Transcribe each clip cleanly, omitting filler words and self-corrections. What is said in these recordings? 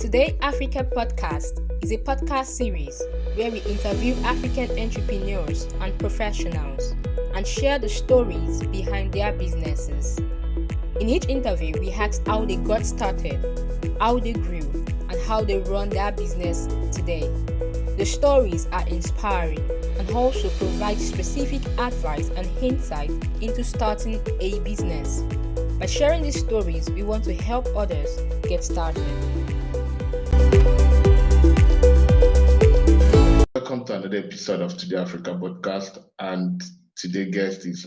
Today Africa Podcast is a podcast series where we interview African entrepreneurs and professionals and share the stories behind their businesses. In each interview, we ask how they got started, how they grew, and how they run their business today. The stories are inspiring and also provide specific advice and insight into starting a business. By sharing these stories, we want to help others get started. Welcome to another episode of Today Africa podcast, and today's guest is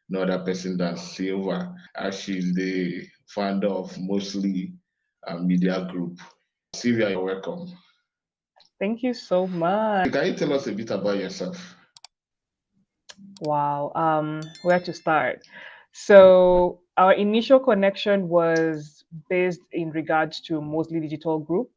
no other person than Sylvia. She's the founder of Mostly Media Group. Sylvia, you're welcome. Thank you so much. Can you tell us a bit about yourself? Wow. Where to start? So our initial connection was based in regards to Mostly Digital Group.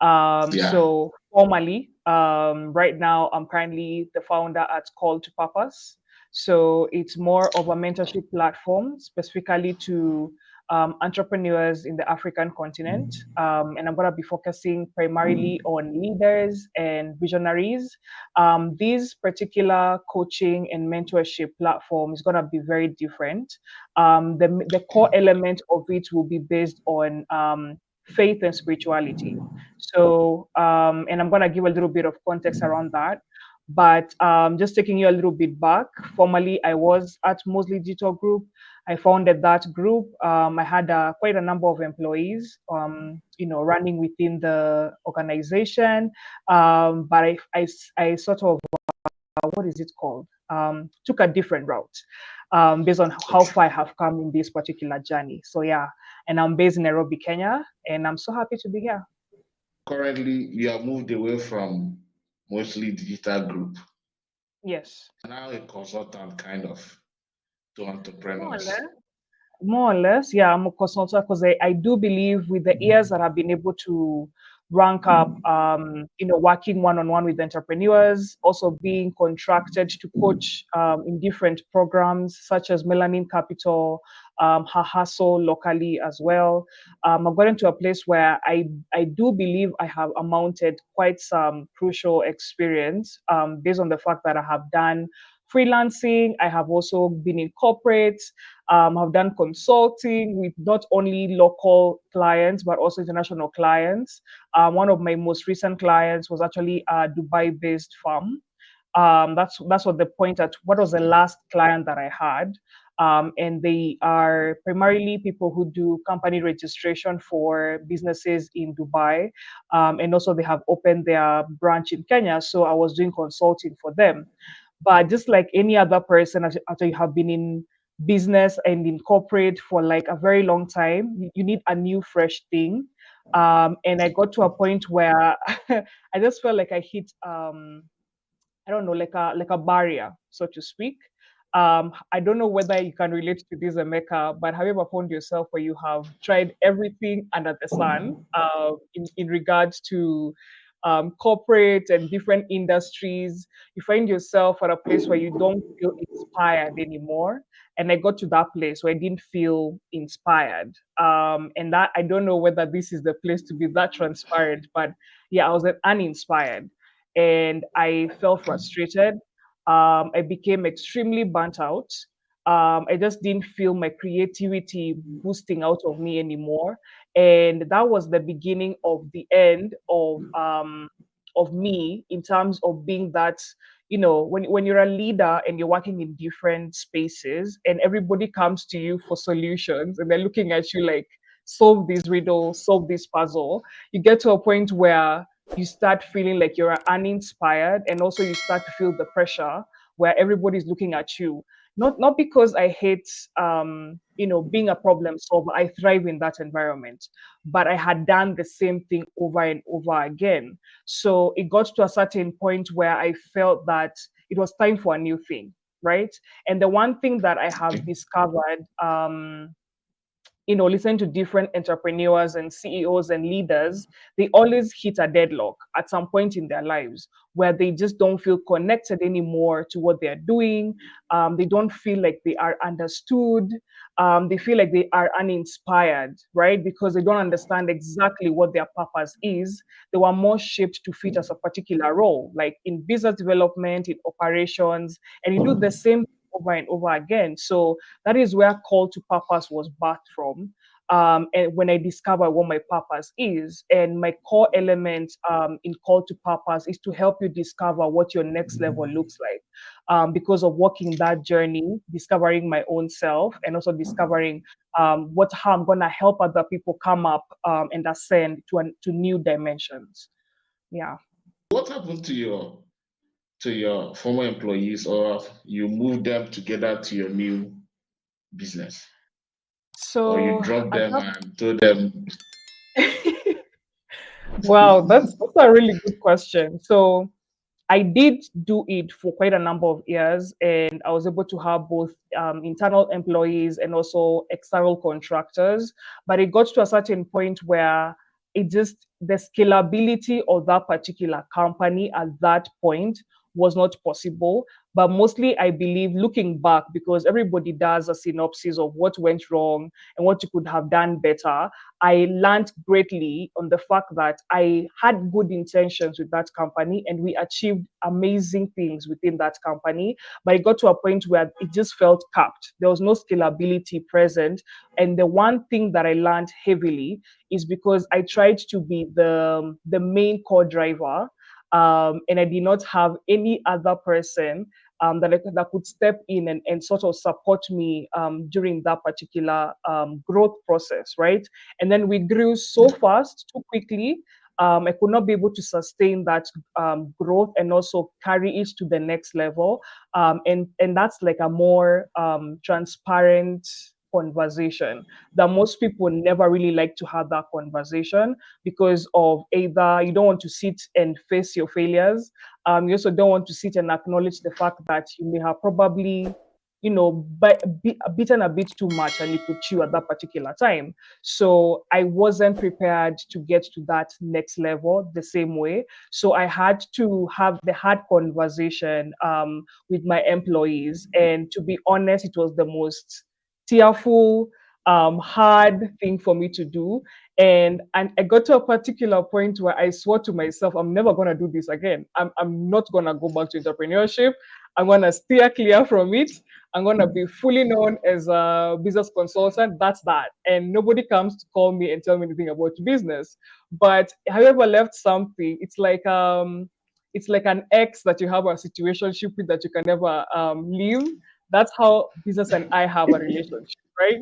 So formally, right now I'm currently the founder at Call to Purpose. So it's more of a mentorship platform specifically to entrepreneurs in the African continent. And I'm going to be focusing primarily on leaders and visionaries. This particular coaching and mentorship platform is going to be very different. The core element of it will be based on faith and spirituality. So, and I'm going to give a little bit of context around that. But just taking you a little bit back, formerly I was at Mostly Digital Group. I founded that group. I had quite a number of employees, running within the organization. But I sort of, what is it called? Took a different route based on how far I have come in this particular journey. So yeah, and I'm based in Nairobi, Kenya, and I'm so happy to be here. Currently, you have moved away from Mostly Digital Group. Yes. Now a consultant kind of to entrepreneurs. More or less, yeah, I'm a consultant because I do believe with the years that I've been able to rank up, working one-on-one with entrepreneurs, also being contracted to coach in different programs such as Melanin Capital, Hustle locally as well. I've gotten to a place where I do believe I have amounted quite some crucial experience based on the fact that I have done freelancing. I have also been in corporate. I've done consulting with not only local clients but also international clients. One of my most recent clients was actually a Dubai-based firm. That's what the point at. What was the last client that I had? And they are primarily people who do company registration for businesses in Dubai, and also they have opened their branch in Kenya. So I was doing consulting for them. But just like any other person, after you have been in business and in corporate for like a very long time, you need a new, fresh thing. And I got to a point where I just felt like I hit, I don't know, like a barrier, so to speak. I don't know whether you can relate to this, Emeka, but have you ever found yourself where you have tried everything under the sun in regards to corporate and different industries? You find yourself at a place where you don't feel inspired anymore. And I got to that place where I didn't feel inspired. And that I don't know whether this is the place to be that transparent, but yeah, I was uninspired and I felt frustrated. I became extremely burnt out. I just didn't feel my creativity boosting out of me anymore, and that was the beginning of the end of me in terms of being that. When you're a leader and you're working in different spaces, and everybody comes to you for solutions, and they're looking at you like, solve this riddle, solve this puzzle. You get to a point where you start feeling like you're uninspired, and also you start to feel the pressure where everybody's looking at you. Not because I hate being a problem solver. I thrive in that environment, but I had done the same thing over and over again. So it got to a certain point where I felt that it was time for a new thing, right? And the one thing that I have discovered listen to different entrepreneurs and CEOs and leaders, they always hit a deadlock at some point in their lives where they just don't feel connected anymore to what they're doing. They don't feel like they are understood. They feel like they are uninspired, right? Because they don't understand exactly what their purpose is. They were more shaped to fit as a particular role, like in business development, in operations, and you do the same over and over again. So that is where call to purpose was birthed from. And when I discover what my purpose is, and my core element in call to purpose is to help you discover what your next level looks like. Because of walking that journey, discovering my own self, and also discovering how I'm gonna help other people come up and ascend to new dimensions. Yeah. What happened to your former employees, or you moved them together to your new business, or you So dropped at them that and told them? wow, that's a really good question. So I did do it for quite a number of years, and I was able to have both internal employees and also external contractors. But it got to a certain point where the scalability of that particular company at that point was not possible. But mostly, I believe looking back, because everybody does a synopsis of what went wrong and what you could have done better. I learned greatly on the fact that I had good intentions with that company and we achieved amazing things within that company. But it got to a point where it just felt capped. There was no scalability present. And the one thing that I learned heavily is because I tried to be the main core driver. And I did not have any other person that could step in and sort of support me during that particular growth process, right? And then we grew so fast, too quickly. I could not be able to sustain that growth and also carry it to the next level. And that's like a more transparent conversation that most people never really like to have that conversation because of either you don't want to sit and face your failures. You also don't want to sit and acknowledge the fact that you may have probably, bitten a bit too much and you could chew at that particular time. So I wasn't prepared to get to that next level the same way. So I had to have the hard conversation with my employees. And to be honest, it was the most tearful, hard thing for me to do. And I got to a particular point where I swore to myself, I'm never gonna do this again. I'm not gonna go back to entrepreneurship. I'm gonna steer clear from it. I'm gonna be fully known as a business consultant. That's that. And nobody comes to call me and tell me anything about business. But however, left something, it's like an ex that you have a situationship with that you can never leave. That's how business and I have a relationship, right?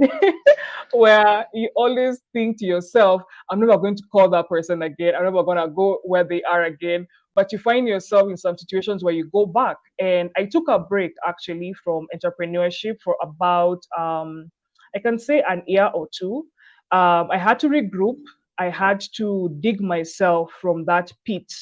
Where you always think to yourself, I'm never going to call that person again. I'm never going to go where they are again. But you find yourself in some situations where you go back. And I took a break actually from entrepreneurship for about, I can say, an year or two. I had to regroup. I had to dig myself from that pit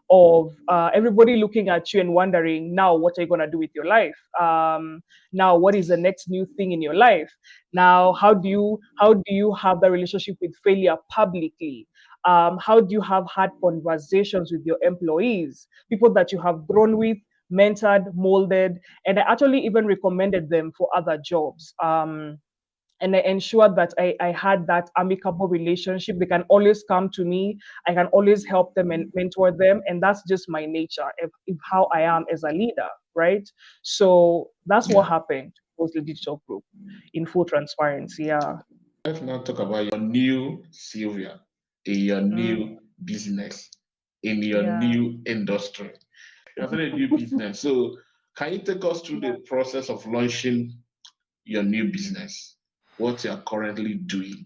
of everybody looking at you and wondering, now what are you going to do with your life? Now what is the next new thing in your life? Now how do you have that relationship with failure publicly? How do you have hard conversations with your employees, people that you have grown with, mentored, molded, and I actually even recommended them for other jobs. And I ensured that I had that amicable relationship. They can always come to me. I can always help them and mentor them. And that's just my nature, if how I am as a leader, right? So that's what Yeah. happened with the digital group in full transparency. Yeah. Let's now talk about your new Sylvia in your Mm, new business, in your yeah. new industry. You have a new business. So, can you take us through the process of launching your new business? What you are currently doing?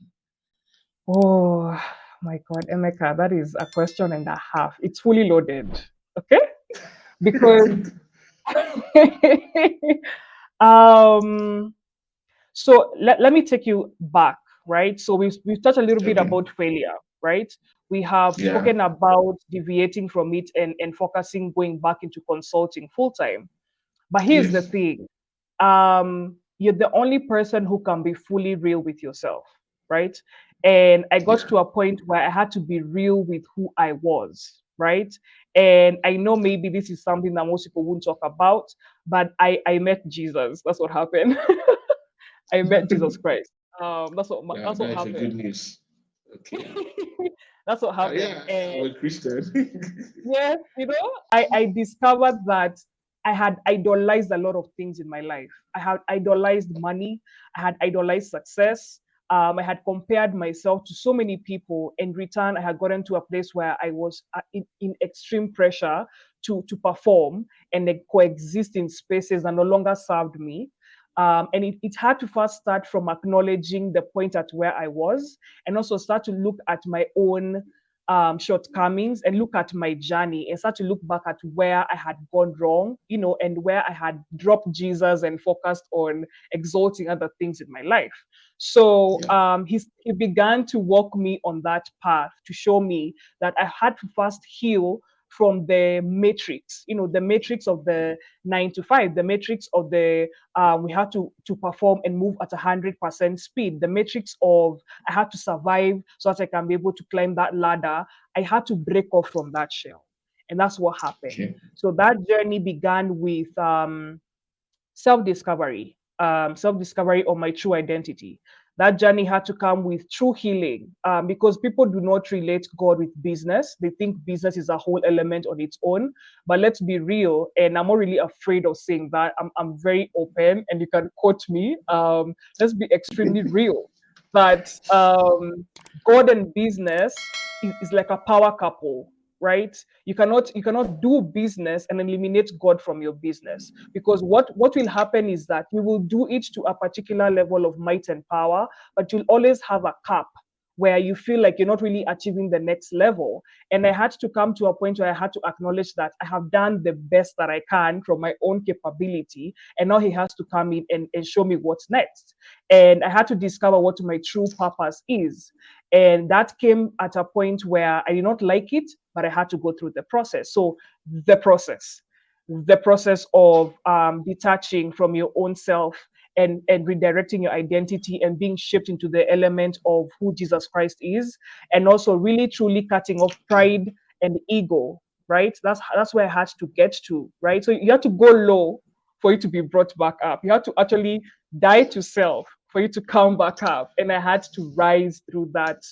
Oh my God, Emeka, that is a question and a half. It's fully loaded. Okay. Because um so let me take you back, right? So we've touched a little bit Okay. about failure, right? We have Yeah. spoken about deviating from it and focusing going back into consulting full time. But here's the Yes. thing. Um you're the only person who can be fully real with yourself, right? And I got Yeah. to a point where I had to be real with who I was, right? And I know maybe this is something that most people won't talk about, but I met Jesus. That's what happened. I met Jesus Christ. Yeah, That's what that is a good happened. news. Okay. That's what happened. Yeah, And I'm a Christian. yes, I discovered that I had idolized a lot of things in my life. I had idolized money. I had idolized success. I had compared myself to so many people. In return, I had gotten to a place where I was in extreme pressure to perform and like, coexist in spaces that no longer served me. And it had to first start from acknowledging the point at where I was, and also start to look at my own shortcomings and look at my journey and start to look back at where I had gone wrong, and where I had dropped Jesus and focused on exalting other things in my life. So Yeah. he began to walk me on that path to show me that I had to first heal from the matrix, the matrix of the 9 to 5, the matrix of the we had to perform and move at 100% speed, the matrix of I had to survive so that I can be able to climb that ladder. I had to break off from that shell. And that's what happened. Okay. So that journey began with self-discovery, self-discovery of my true identity. That journey had to come with true healing, because people do not relate God with business. They think business is a whole element on its own. But let's be real, and I'm not really afraid of saying that. I'm very open, and you can quote me. Let's be extremely real. But God and business is like a power couple, right? You cannot do business and eliminate God from your business, because what will happen is that you will do it to a particular level of might and power, but you'll always have a cap where you feel like you're not really achieving the next level. And I had to come to a point where I had to acknowledge that I have done the best that I can from my own capability, and now he has to come in and show me what's next. And I had to discover what my true purpose is. And that came at a point where I did not like it, but I had to go through the process. So the process, the process of detaching from your own self and redirecting your identity and being shaped into the element of who Jesus Christ is, and also really truly cutting off Okay. pride and ego, right? That's where I had to get to, right? So you have to go low for you to be brought back up. You have to actually die to self for you to come back up. And I had to rise through that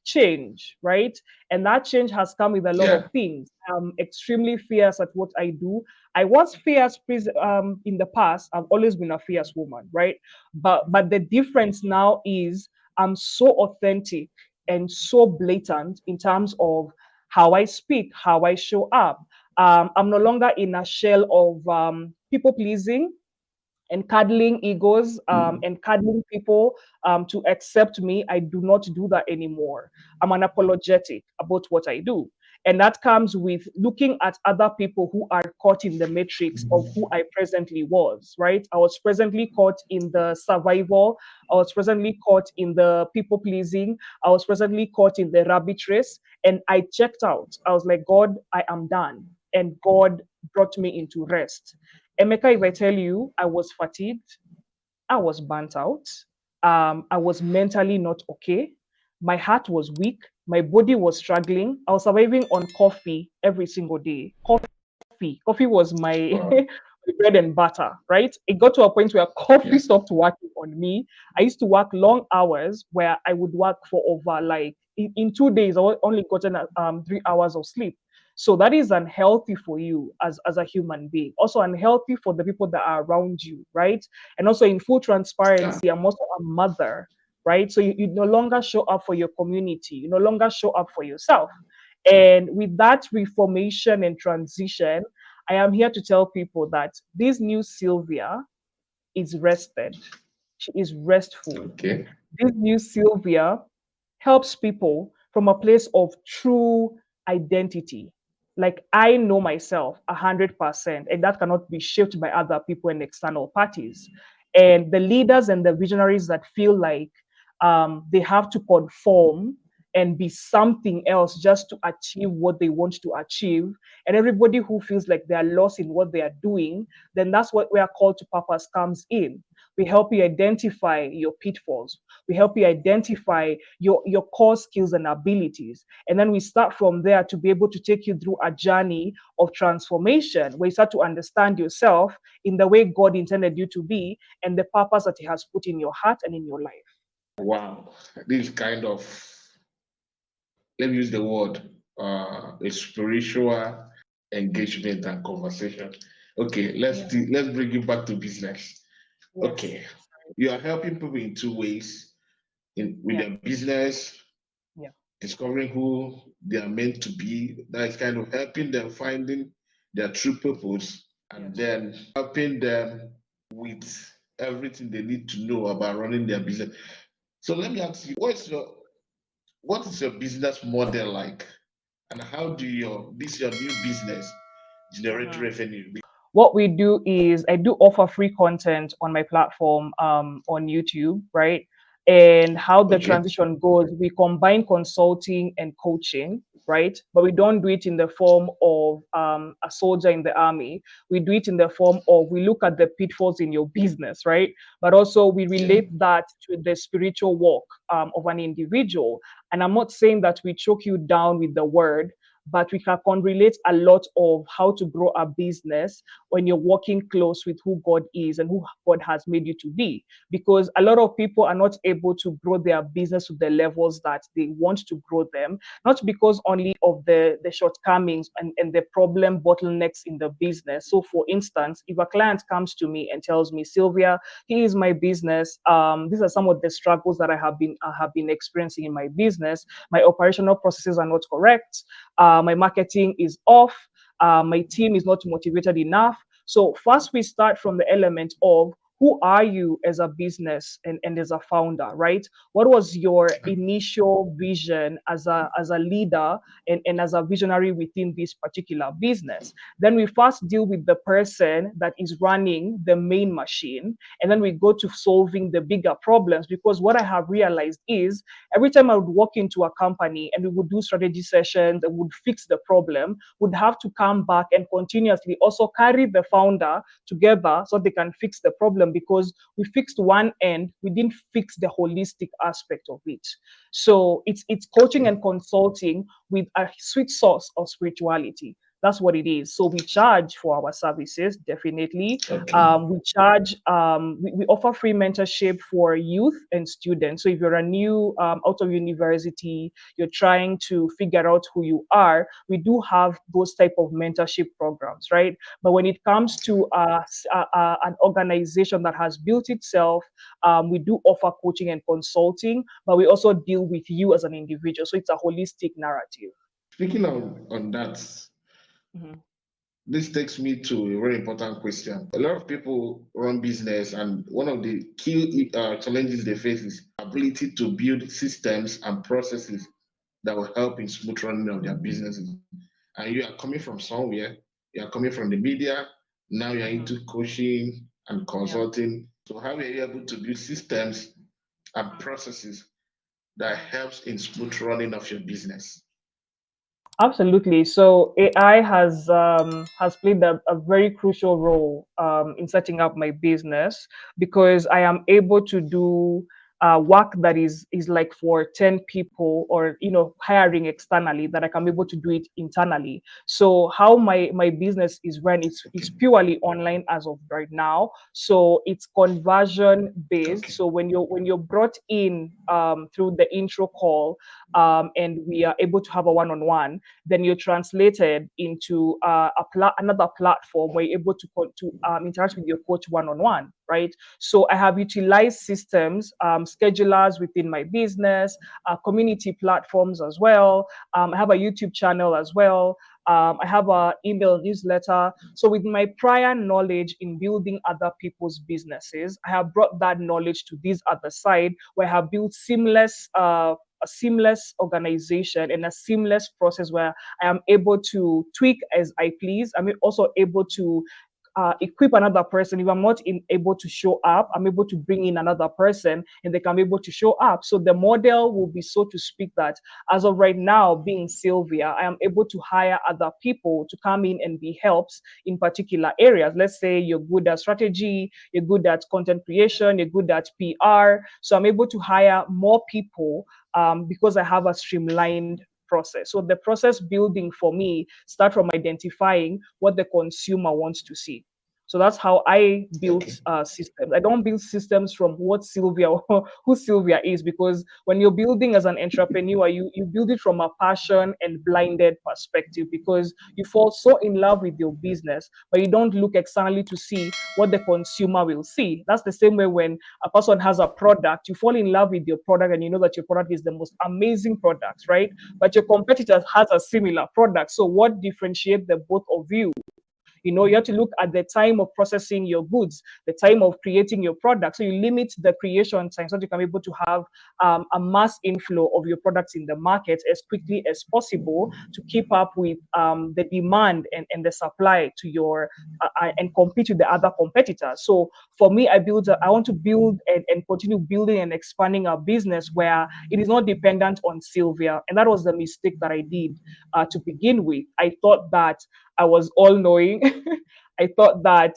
change, right? And that change has come with a lot of Yeah. things. I'm extremely fierce at what I do. I was fierce in the past. I've always been a fierce woman, right? But the difference now is I'm so authentic and so blatant in terms of how I speak, how I show up. I'm no longer in a shell of people pleasing and cuddling egos, Mm. and cuddling people to accept me. I do not do that anymore. I'm unapologetic about what I do. And that comes with looking at other people who are caught in the matrix of who I presently was, right? I was presently caught in the survival. I was presently caught in the people pleasing. I was presently caught in the rabbit race. And I checked out. I was like, God, I am done. And God brought me into rest. Emeka, if I tell you, I was fatigued, I was burnt out, I was mentally not okay, my heart was weak, my body was struggling. I was surviving on coffee every single day. Coffee was my Wow. bread and butter, right? It got to a point where coffee Yeah. stopped working on me. I used to work long hours where I would work for over like in 2 days, I only gotten 3 hours of sleep. So that is unhealthy for you as a human being. Also unhealthy for the people that are around you, right? And also in full Yeah. transparency, I'm also a mother, right? So you no longer show up for your community, you no longer show up for yourself. And with that reformation and transition, I am here to tell people that this new Sylvia is rested. She is restful. Okay. This new Sylvia helps people from a place of true identity. Like I know myself 100%, and that cannot be shaped by other people and external parties. And the leaders and the visionaries that feel like they have to conform and be something else just to achieve what they want to achieve, and everybody who feels like they are lost in what they are doing, then that's what where call to purpose comes in. We help you identify your pitfalls. We help you identify your core skills and abilities. And then we start from there to be able to take you through a journey of transformation where you start to understand yourself in the way God intended you to be and the purpose that He has put in your heart and in your life. Wow, this kind of, let me use the word, a spiritual engagement and conversation. Okay, Yeah. let's bring you back to business. Yes. Okay, you are helping people in two ways: with Yeah. their business, Yeah. discovering who they are meant to be. That is kind of helping them finding their true purpose, and Yes. then helping them with everything they need to know about running their business. So let me ask you, what is your business model like, and how do your new business generate Mhm. revenue? What we do is I do offer free content on my platform on YouTube, right? And how the Okay. transition goes, we combine consulting and coaching, right? But we don't do it in the form of a soldier in the army. We do it in the form of we look at the pitfalls in your business, right? But also we Yeah. relate that to the spiritual walk of an individual. And I'm not saying that we choke you down with the word, but we can correlate a lot of how to grow a business when you're working close with who God is and who God has made you to be. Because a lot of people are not able to grow their business to the levels that they want to grow them, not because only of the shortcomings and the problem bottlenecks in the business. So, for instance, if a client comes to me and tells me, Sylvia, here is my business. These are some of the struggles that I have been experiencing in my business. My operational processes are not correct. My marketing is off. My team is not motivated enough. So first we start from the element of who are you as a business and as a founder, right? What was your initial vision as a leader and as a visionary within this particular business? Then we first deal with the person that is running the main machine, and then we go to solving the bigger problems. Because what I have realized is every time I would walk into a company and we would do strategy sessions and would fix the problem, would have to come back and continuously also carry the founder together so they can fix the problem, because we fixed one end, we didn't fix the holistic aspect of it. So it's coaching and consulting with a sweet sauce of spirituality. That's what it is. So we charge for our services, definitely. Okay. We offer free mentorship for youth and students. So if you're a new out of university, you're trying to figure out who you are, we do have those type of mentorship programs, right? But when it comes to an organization that has built itself, we do offer coaching and consulting, but we also deal with you as an individual. So it's a holistic narrative. Speaking on that, Mhm. this takes me to a very important question. A lot of people run business, and one of the key challenges they face is ability to build systems and processes that will help in smooth running of their businesses. And you are coming from somewhere, you are coming from the media, now you're Mhm. into coaching and Yeah. consulting. So how are you able to build systems and Mhm. processes that Mhm. helps in smooth running of your business? Absolutely. So AI has played a very crucial role in setting up my business, because I am able to do work that is like for 10 people, or hiring externally, that I can be able to do it internally. So how my business is run is Okay. purely online as of right now. So it's conversion based. Okay. So when you're brought in through the intro call, and we are able to have a one-on-one, then you're translated into another platform where you're able to interact with your coach one-on-one, right? So I have utilized systems, schedulers within my business, community platforms as well. I have a YouTube channel as well. I have an email newsletter. So with my prior knowledge in building other people's businesses, I have brought that knowledge to this other side, where I have built a seamless organization and a seamless process where I am able to tweak as I please. I'm also able to equip another person. If I'm not able to show up, I'm able to bring in another person and they can be able to show up. So the model will be, so to speak, that as of right now, being Sylvia, I am able to hire other people to come in and be helps in particular areas. Let's say you're good at strategy, you're good at content creation, you're good at PR. So I'm able to hire more people because I have a streamlined process. So the process building for me start from identifying what the consumer wants to see. So that's how I built Okay. systems. I don't build systems from what Sylvia, who Sylvia is, because when you're building as an entrepreneur, you build it from a passion and blinded perspective, because you fall so in love with your business, but you don't look externally to see what the consumer will see. That's the same way when a person has a product, you fall in love with your product and you know that your product is the most amazing product, right? But your competitor has a similar product. So what differentiates the both of you? You have to look at the time of processing your goods, the time of creating your product. So you limit the creation time so that you can be able to have a mass inflow of your products in the market as quickly as possible to keep up with the demand and the supply to your and compete with the other competitors. So for me, I want to build and continue building and expanding our business where it is not dependent on Sylvia. And that was the mistake that I did to begin with. I thought that I was all knowing. I thought that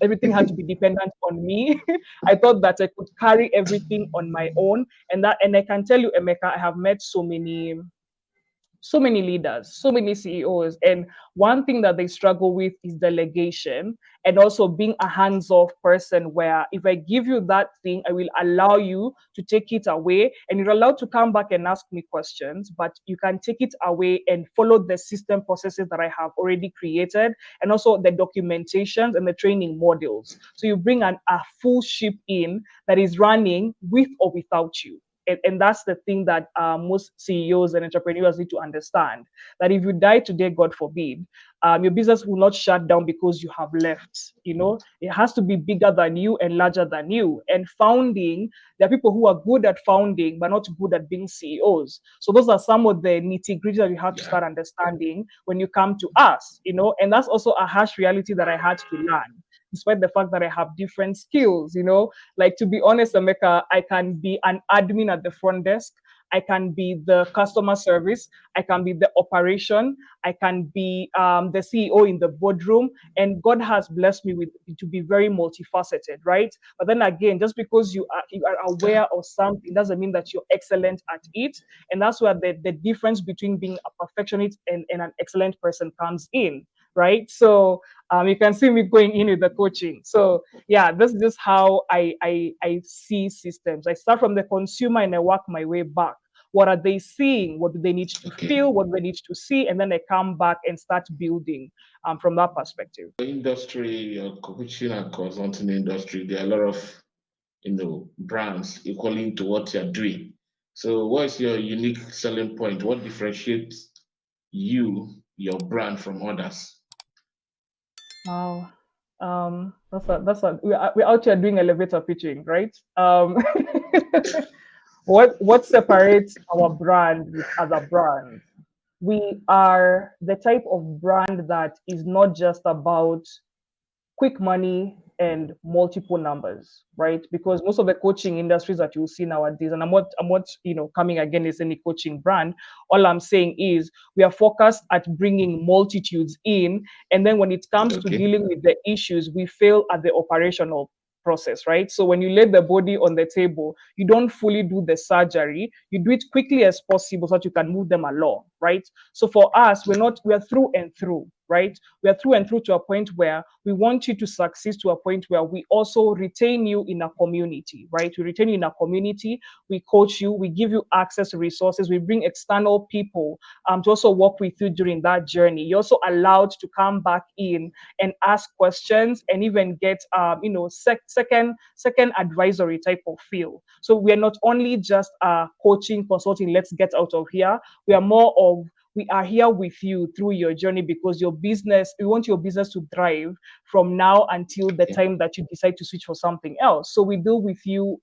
everything had to be dependent on me. I thought that I could carry everything on my own. And I can tell you, Emeka, I have met so many leaders, so many CEOs. And one thing that they struggle with is delegation and also being a hands off person, where if I give you that thing, I will allow you to take it away and you're allowed to come back and ask me questions, but you can take it away and follow the system processes that I have already created and also the documentations and the training modules. So you bring a full ship in that is running with or without you. And that's the thing that most CEOs and entrepreneurs need to understand, that if you die today, God forbid, your business will not shut down because you have left. It has to be bigger than you and larger than you. And founding, there are people who are good at founding but not good at being CEOs. So those are some of the nitty gritty that you have to Yeah. start understanding when you come to us. And that's also a harsh reality that I had to learn, despite the fact that I have different skills. Like, to be honest, Emeka, I can be an admin at the front desk. I can be the customer service. I can be the operation. I can be the CEO in the boardroom. And God has blessed me with to be very multifaceted, right? But then again, just because you are Yeah. aware of something doesn't mean that you're excellent at it. And that's where the difference between being a perfectionist and an excellent person comes in, right? So you can see me going in with the coaching. So yeah, this is just how I see systems. I start from the consumer and I work my way back. What are they seeing? What do they need to Okay. feel? What do they need to see? And then I come back and start building from that perspective. Industry, coaching and consulting industry, there are a lot of brands equaling to what you're doing. So what is your unique selling point? What differentiates your brand from others? Wow. We're out here doing elevator pitching, right? What separates our brand with other brands? We are the type of brand that is not just about quick money and multiple numbers, right? Because most of the coaching industries that you see nowadays, and I'm not coming against any coaching brand. All I'm saying is we are focused at bringing multitudes in, and then when it comes to Okay. dealing with the issues, we fail at the operational process, right? So when you lay the body on the table, you don't fully do the surgery. You do it quickly as possible so that you can move them along, right? So for us, we are through and through, right? We are through and through to a point where we want you to succeed, to a point where we also retain you in a community, right? We retain you in a community, we coach you, we give you access to resources, we bring external people to also work with you during that journey. You're also allowed to come back in and ask questions and even get second advisory type of feel. So we are not only just coaching, consulting, let's get out of here. We are more of, we are here with you through your journey, because we want your business to thrive from now until the Okay. time that you decide to switch for something else. So we deal with you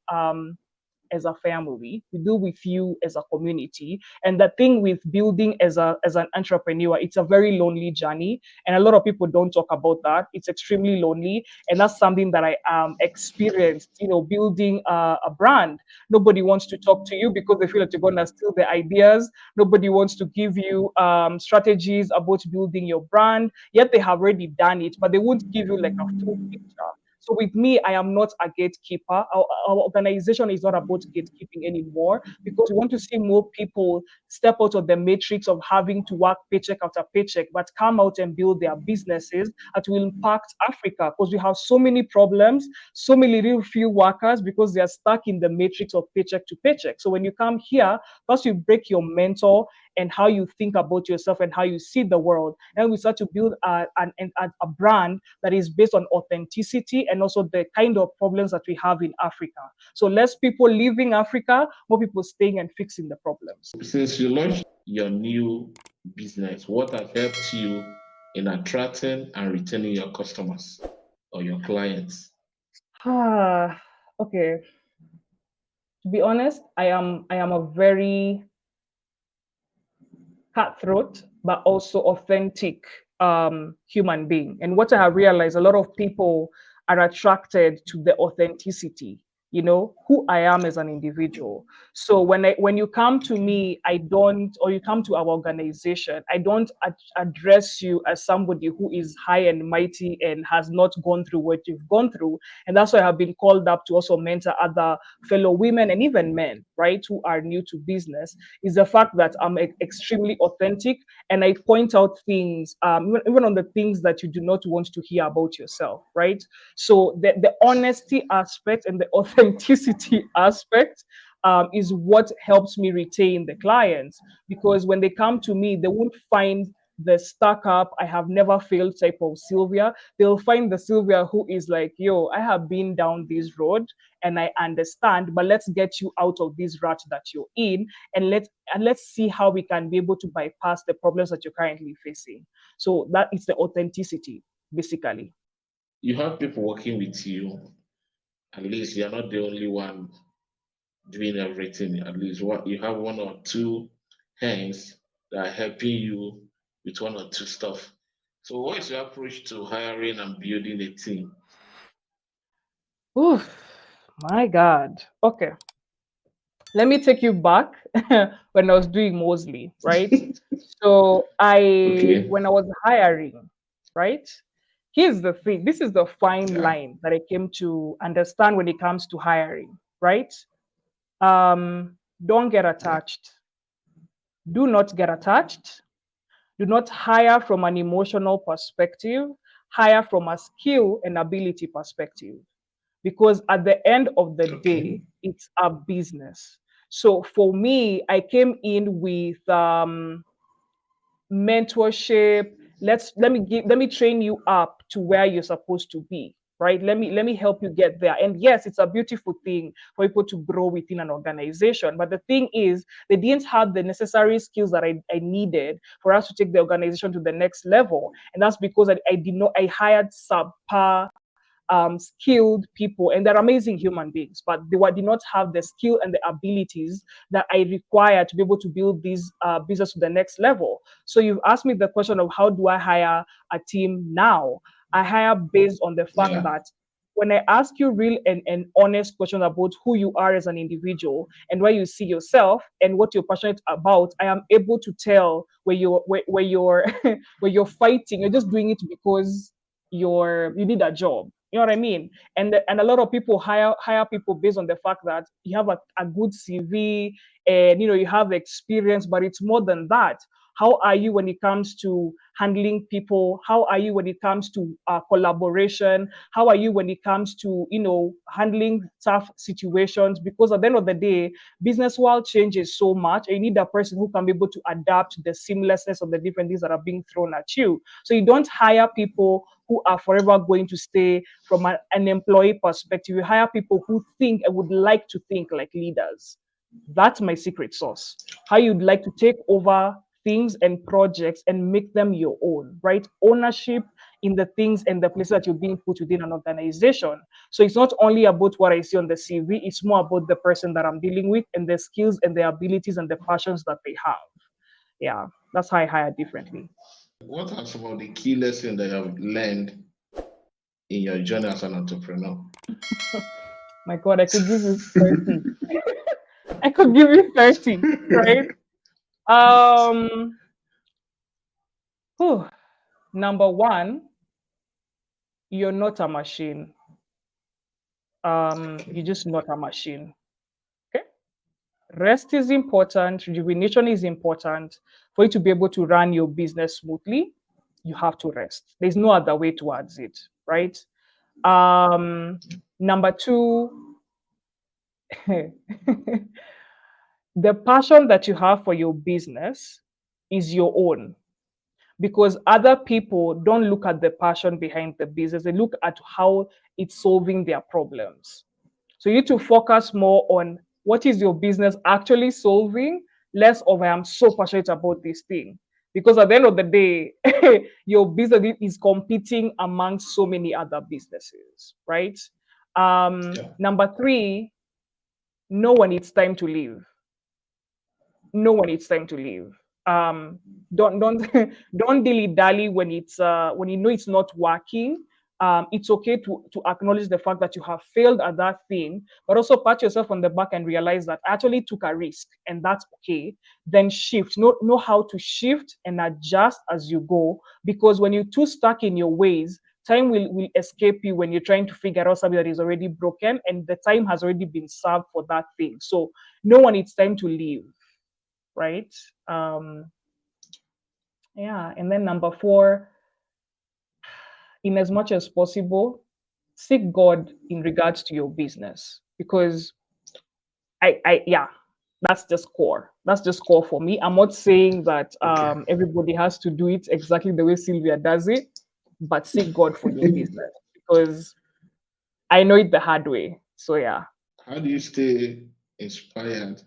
as a family. We deal with you as a community. And the thing with building as an entrepreneur, it's a very lonely journey. And a lot of people don't talk about that. It's extremely lonely. And that's something that I experienced, building a brand. Nobody wants to talk to you because they feel that you're going to steal their ideas. Nobody wants to give you strategies about building your brand. Yet they have already done it, but they won't give you like a full picture. So with me, I am not a gatekeeper. Our organization is not about gatekeeping anymore because we want to see more people step out of the matrix of having to work paycheck after paycheck, but come out and build their businesses that will impact Africa because we have so many problems, so many real few workers because they are stuck in the matrix of paycheck to paycheck. So when you come here, first you break your mentor and how you think about yourself and how you see the world. And we start to build a brand that is based on authenticity and also the kind of problems that we have in Africa. So less people leaving Africa, more people staying and fixing the problems. Since you launched your new business, what has helped you in attracting and retaining your customers or your clients? Okay. To be honest, I am a very cutthroat, but also authentic human being. And what I have realized, a lot of people are attracted to the authenticity, who I am as an individual. So when you come to me, I don't, or you come to our organization, I don't address you as somebody who is high and mighty and has not gone through what you've gone through. And that's why I have been called up to also mentor other fellow women and even men, right, who are new to business, is the fact that I'm extremely authentic and I point out things, even on the things that you do not want to hear about yourself, right? So the honesty aspect and the authenticity aspect is what helps me retain the clients because when they come to me, they won't find the stuck up, I have never failed type of Sylvia. They'll find the Sylvia who is like, yo, I have been down this road and I understand, but let's get you out of this rut that you're in and let's see how we can be able to bypass the problems that you're currently facing. So that is the authenticity, basically. You have people working with you. At least you're not the only one doing everything. At least what you have one or two hands that are helping you with one or two stuff. So what is your approach to hiring and building a team? Oof, my God. Okay. Let me take you back when I was doing Mosley, right? So Okay. when I was hiring, right? Here's the thing. This is the fine Yeah. line that I came to understand when it comes to hiring, right? Don't get Yeah. attached. Do not get attached. Do not hire from an emotional perspective. Hire from a skill and ability perspective because at the end of the Okay. day, it's a business. So for me, I came in with mentorship. Let me train you up to where you're supposed to be. Right. Let me help you get there. And yes, it's a beautiful thing for people to grow within an organization. But the thing is, they didn't have the necessary skills that I needed for us to take the organization to the next level. And that's because I did not I hired subpar skilled people, and they're amazing human beings, but did not have the skill and the abilities that I require to be able to build this business to the next level. So you've asked me the question of how do I hire a team now? I hire based on the fact Yeah. that when I ask you real and honest questions about who you are as an individual and where you see yourself and what you're passionate about, I am able to tell where you're where you're fighting. You're just doing it because you need a job. You know what I mean? And a lot of people hire people based on the fact that you have a good CV and you have experience, but it's more than that. How are you when it comes to handling people? How are you when it comes to collaboration? How are you when it comes to handling tough situations? Because at the end of the day, business world changes so much, and you need a person who can be able to adapt to the seamlessness of the different things that are being thrown at you. So you don't hire people who are forever going to stay from an employee perspective. You hire people who think and would like to think like leaders. That's my secret sauce. How you'd like to take over things and projects and make them your own, right? Ownership, in the things and the places that you're being put within an organization. So it's not only about what I see on the CV, it's more about the person that I'm dealing with and the skills and the abilities and the passions that they have. Yeah, that's how I hire differently. What are some of the key lessons that you have learned in your journey as an entrepreneur? My God, I could give you 30. I could give you 30, right? Um, whew. Number one, you're not a machine. You're just not a machine. Okay. Rest is important, rejuvenation is important. For you to be able to run your business smoothly, you have to rest. There's no other way towards it, right? Number two, the passion that you have for your business is your own, because other people don't look at the passion behind the business, they look at how it's solving their problems. So you need to focus more on what is your business actually solving, less of I am so passionate about this thing. Because at the end of the day, your business is competing amongst so many other businesses, right? Yeah. Number three, know when it's time to leave. Know when it's time to leave. Don't don't dilly dally when you know it's not working. It's okay to acknowledge the fact that you have failed at that thing, but also pat yourself on the back and realize that I actually took a risk, and that's okay. Then shift. Know how to shift and adjust as you go, because when you're too stuck in your ways, time will escape you when you're trying to figure out something that is already broken, and the time has already been served for that thing. So know when it's time to leave, right? Um, yeah, and then number four, in as much as possible, seek God in regards to your business, because yeah, that's just core. That's just core for me. I'm not saying that Okay. everybody has to do it exactly the way Sylvia does it, but seek God for your business, because I know it the hard way. So yeah. How do you stay inspired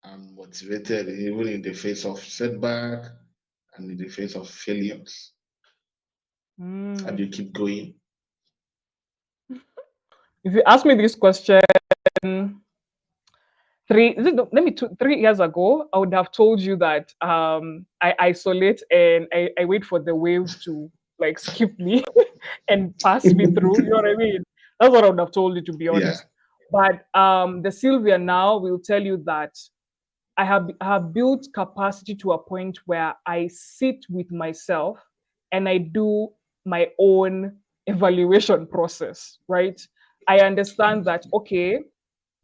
and motivated even in the face of setback and in the face of failures? How do Mm. you keep going? If you ask me this question let me 3 years ago, I would have told you that I isolate and I wait for the wave to like skip me and pass me through. You know what I mean? That's what I would have told you, to be Yeah. honest. But the Sylvia now will tell you that I have built capacity to a point where I sit with myself and I do my own evaluation process, right? I understand that, okay,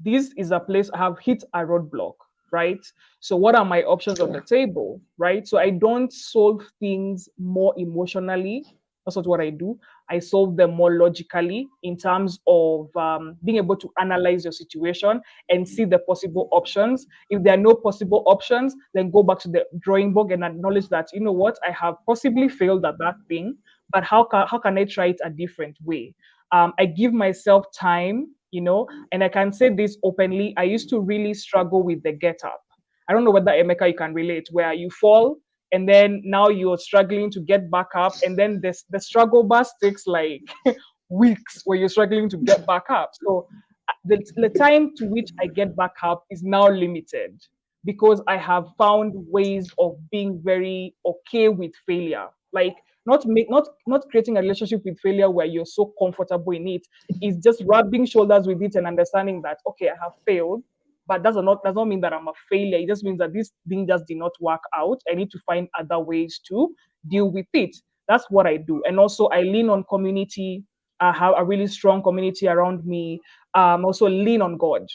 this is a place I have hit a roadblock, right? So what are my options on the Yeah. table, right? So I don't solve things more emotionally. That's not what I do. I solve them more logically in terms of being able to analyze your situation and see the possible options. If there are no possible options, then go back to the drawing board and acknowledge that, you know what, I have possibly failed at that thing, but how can I try it a different way? I give myself time, and I can say this openly. I used to really struggle with the get up. I don't know whether Emeka you can relate, where you fall and then now you're struggling to get back up, and then the struggle bus takes like weeks where you're struggling to get back up. So the time to which I get back up is now limited, because I have found ways of being very okay with failure. Like not creating a relationship with failure where you're so comfortable in it. It's just rubbing shoulders with it and understanding that, okay, I have failed, but does not mean that I'm a failure. It just means that this thing just did not work out. I need to find other ways to deal with it. That's what I do. And also I lean on community. I have a really strong community around me. Also lean on God.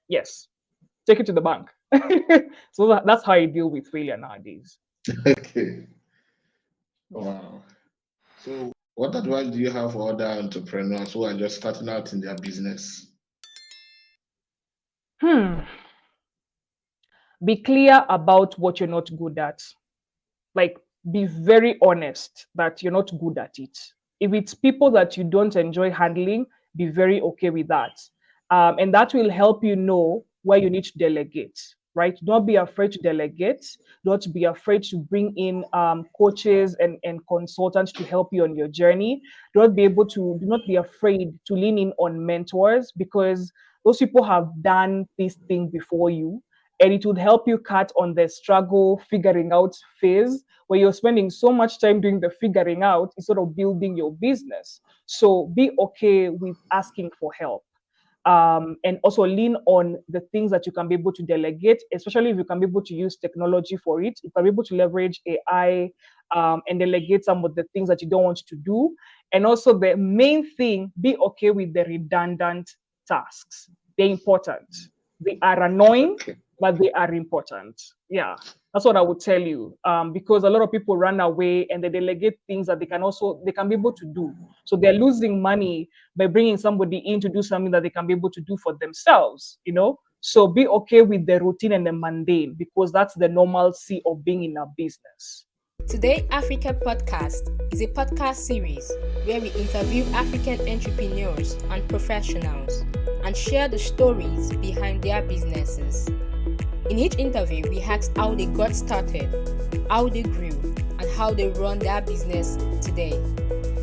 Yes, take it to the bank. So that's how I deal with failure nowadays. Okay. Yeah. Wow. So, what advice do you have for other entrepreneurs who are just starting out in their business? Hmm. Be clear about what you're not good at. Like, be very honest that you're not good at it. If it's people that you don't enjoy handling, be very okay with that. And that will help you know where you need to delegate. right? Don't be afraid to delegate. Don't be afraid to bring in coaches and consultants to help you on your journey. Do not be afraid to lean in on mentors, because those people have done this thing before you, and it would help you cut on the struggle figuring out phase, where you're spending so much time doing the figuring out instead of building your business. So be okay with asking for help, and also lean on the things that you can be able to delegate, especially if you can be able to use technology for it. You can be able to leverage AI, and delegate some of the things that you don't want to do. And also, the main thing, be okay with the redundant tasks. They're important. They are annoying, Okay. but they are important. Yeah, that's what I would tell you. Because a lot of people run away and they delegate things that they can be able to do. So they're losing money by bringing somebody in to do something that they can be able to do for themselves. So be okay with the routine and the mundane, because that's the normalcy of being in a business. Today Africa Podcast is a podcast series where we interview African entrepreneurs and professionals and share the stories behind their businesses. In each interview, we ask how they got started, how they grew, and how they run their business today.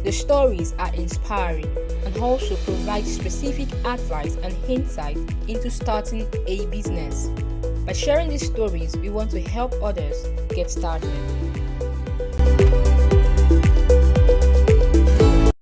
The stories are inspiring and also provide specific advice and insight into starting a business. By sharing these stories, we want to help others get started.